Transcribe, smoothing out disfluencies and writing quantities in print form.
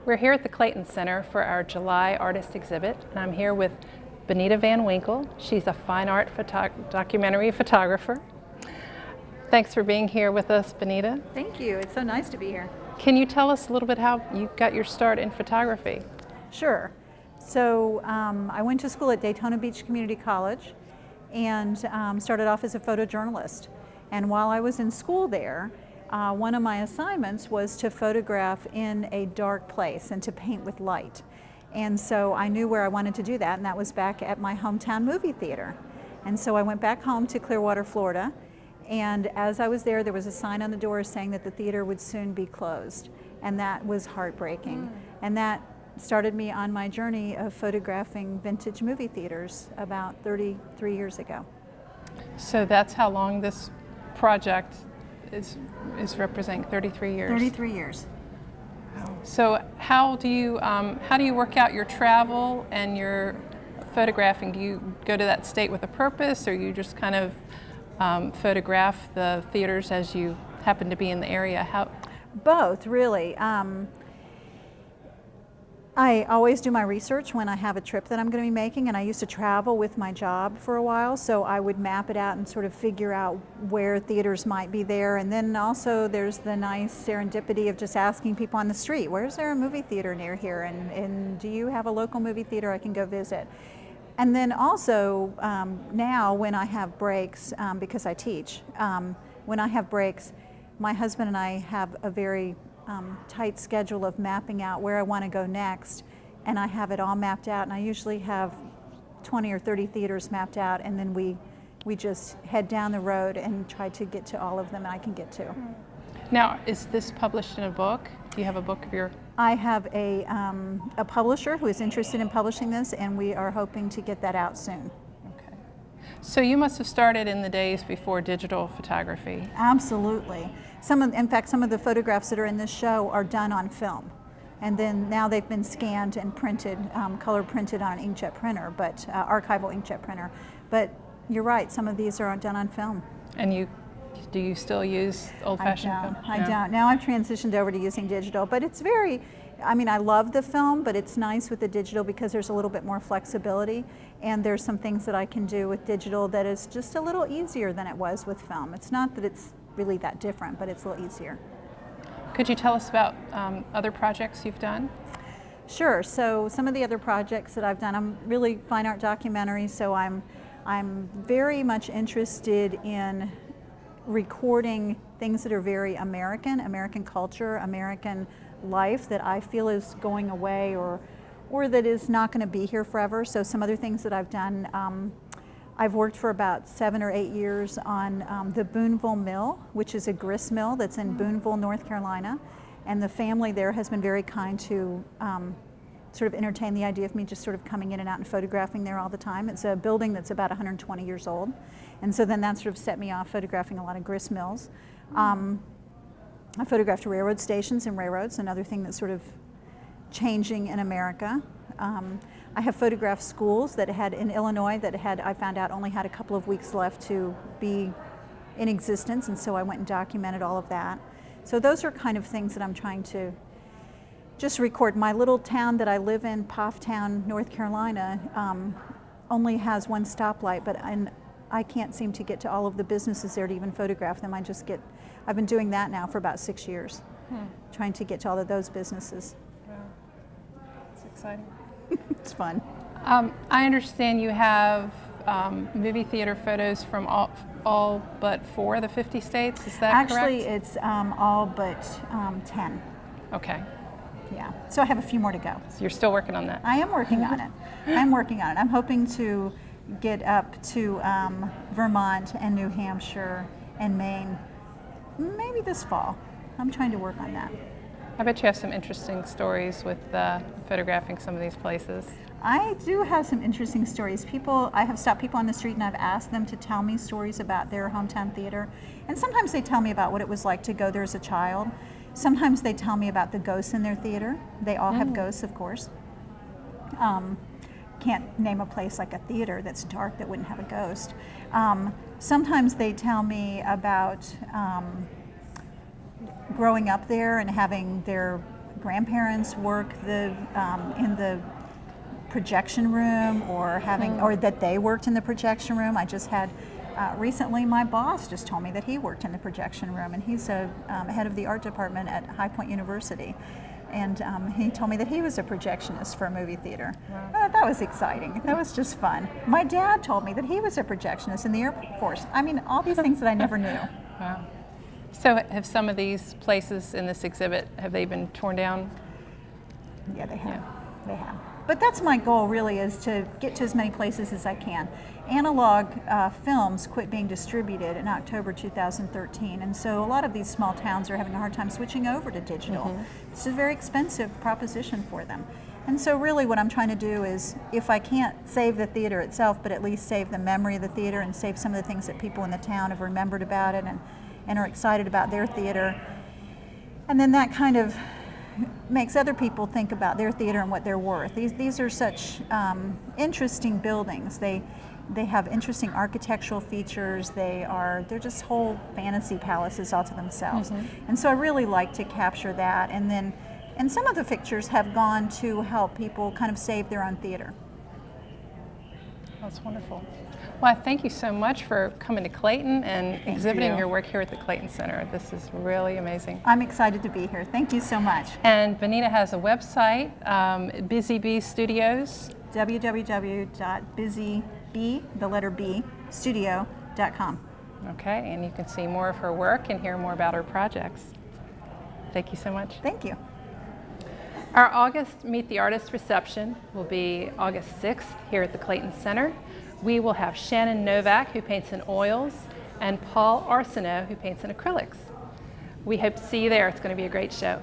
We're here at the Clayton Center for our July artist exhibit, and I'm here with Benita VanWinkle. She's a fine art documentary photographer. Thanks for being here with us, Benita. Thank you. It's so nice to be here. Can you tell us a little bit how you got your start in photography? Sure. So I went to school at Daytona Beach Community College and started off as a photojournalist. And while I was in school there, one of my assignments was to photograph in a dark place and to paint with light. And so I knew where I wanted to do that, and that was back at my hometown movie theater. And so I went back home to Clearwater, Florida, and as I was there, there was a sign on the door saying that the theater would soon be closed. And that was heartbreaking. And that started me on my journey of photographing vintage movie theaters about 33 years ago. So that's how long this project is representing, 33 years. 33 years. So how do you work out your travel and your photographing? Do you go to that state with a purpose, or you just kind of photograph the theaters as you happen to be in the area? Both, really. I always do my research when I have a trip that I'm going to be making, and I used to travel with my job for a while, so I would map it out and sort of figure out where theaters might be there. And then also there's the nice serendipity of just asking people on the street, where's there a movie theater near here, and do you have a local movie theater I can go visit? And then also now when I have breaks, because I teach, when I have breaks, my husband and I have a very tight schedule of mapping out where I want to go next, and I have it all mapped out, and I usually have 20 or 30 theaters mapped out, and then we just head down the road and try to get to all of them I can get to. Now, is this published in a book? Do you have a book of your... I have a publisher who is interested in publishing this, and we are hoping to get that out soon. Okay. So you must have started in the days before digital photography. Absolutely. In fact, some of the photographs that are in this show are done on film. And then now they've been scanned and printed, color printed on an inkjet printer, but archival inkjet printer. But you're right, some of these are done on film. And do you still use old-fashioned film? I don't. Now I've transitioned over to using digital, but it's I love the film, but it's nice with the digital because there's a little bit more flexibility, and there's some things that I can do with digital that is just a little easier than it was with film. It's not that it's really that different, but it's a little easier. Could you tell us about other projects you've done? Sure. So some of the other projects that I've done, I'm really fine art documentaries, so I'm very much interested in recording things that are very American culture, American life that I feel is going away or that is not going to be here forever. So some other things that I've done, I've worked for about 7 or 8 years on the Boonville Mill, which is a grist mill that's in Boonville, North Carolina. And the family there has been very kind to sort of entertain the idea of me just sort of coming in and out and photographing there all the time. It's a building that's about 120 years old. And so then that sort of set me off photographing a lot of grist mills. I photographed railroad stations and railroads, another thing that's sort of changing in America. I have photographed schools that in Illinois I found out only had a couple of weeks left to be in existence, and so I went and documented all of that. So those are kind of things that I'm trying to just record. My little town that I live in, Pofftown, North Carolina, only has one stoplight, but I can't seem to get to all of the businesses there to even photograph them. I've been doing that now for about 6 years, trying to get to all of those businesses. Wow, it's exciting. It's fun. I understand you have movie theater photos from all but 4 of the 50 states, is that correct? Actually, it's all but 10. Okay. Yeah, so I have a few more to go. So you're still working on that? I am working on it. I'm working on it. I'm hoping to get up to Vermont and New Hampshire and Maine, maybe this fall. I'm trying to work on that. I bet you have some interesting stories with photographing some of these places. I do have some interesting stories. I have stopped people on the street and I've asked them to tell me stories about their hometown theater. And sometimes they tell me about what it was like to go there as a child. Sometimes they tell me about the ghosts in their theater. They all have ghosts, of course. Can't name a place like a theater that's dark that wouldn't have a ghost. Sometimes they tell me about growing up there and having their grandparents work in the projection room, or that they worked in the projection room. I just had recently, my boss just told me that he worked in the projection room, and he's a head of the art department at High Point University. And he told me that he was a projectionist for a movie theater. Wow. That was exciting. That was just fun. My dad told me that he was a projectionist in the Air Force. I mean, all these things that I never knew. Wow. So have some of these places in this exhibit, have they been torn down? Yeah, they have. Yeah. They have. But that's my goal, really, is to get to as many places as I can. Analog films quit being distributed in October 2013, and so a lot of these small towns are having a hard time switching over to digital. Mm-hmm. It's a very expensive proposition for them. And so really what I'm trying to do is, if I can't save the theater itself, but at least save the memory of the theater and save some of the things that people in the town have remembered about it and are excited about their theater. And then that kind of makes other people think about their theater and what they're worth. These are such interesting buildings. They have interesting architectural features. They're just whole fantasy palaces all to themselves. Mm-hmm. And so I really like to capture that. And some of the pictures have gone to help people kind of save their own theater. That's wonderful. Well, thank you so much for coming to Clayton and exhibiting your work here at the Clayton Center. This is really amazing. I'm excited to be here. Thank you so much. And Benita has a website, Busy Bee Studios. www.busybstudio.com. Okay, and you can see more of her work and hear more about her projects. Thank you so much. Thank you. Our August Meet the Artist reception will be August 6th here at the Clayton Center. We will have Shannon Novak, who paints in oils, and Paul Arsenault, who paints in acrylics. We hope to see you there. It's going to be a great show.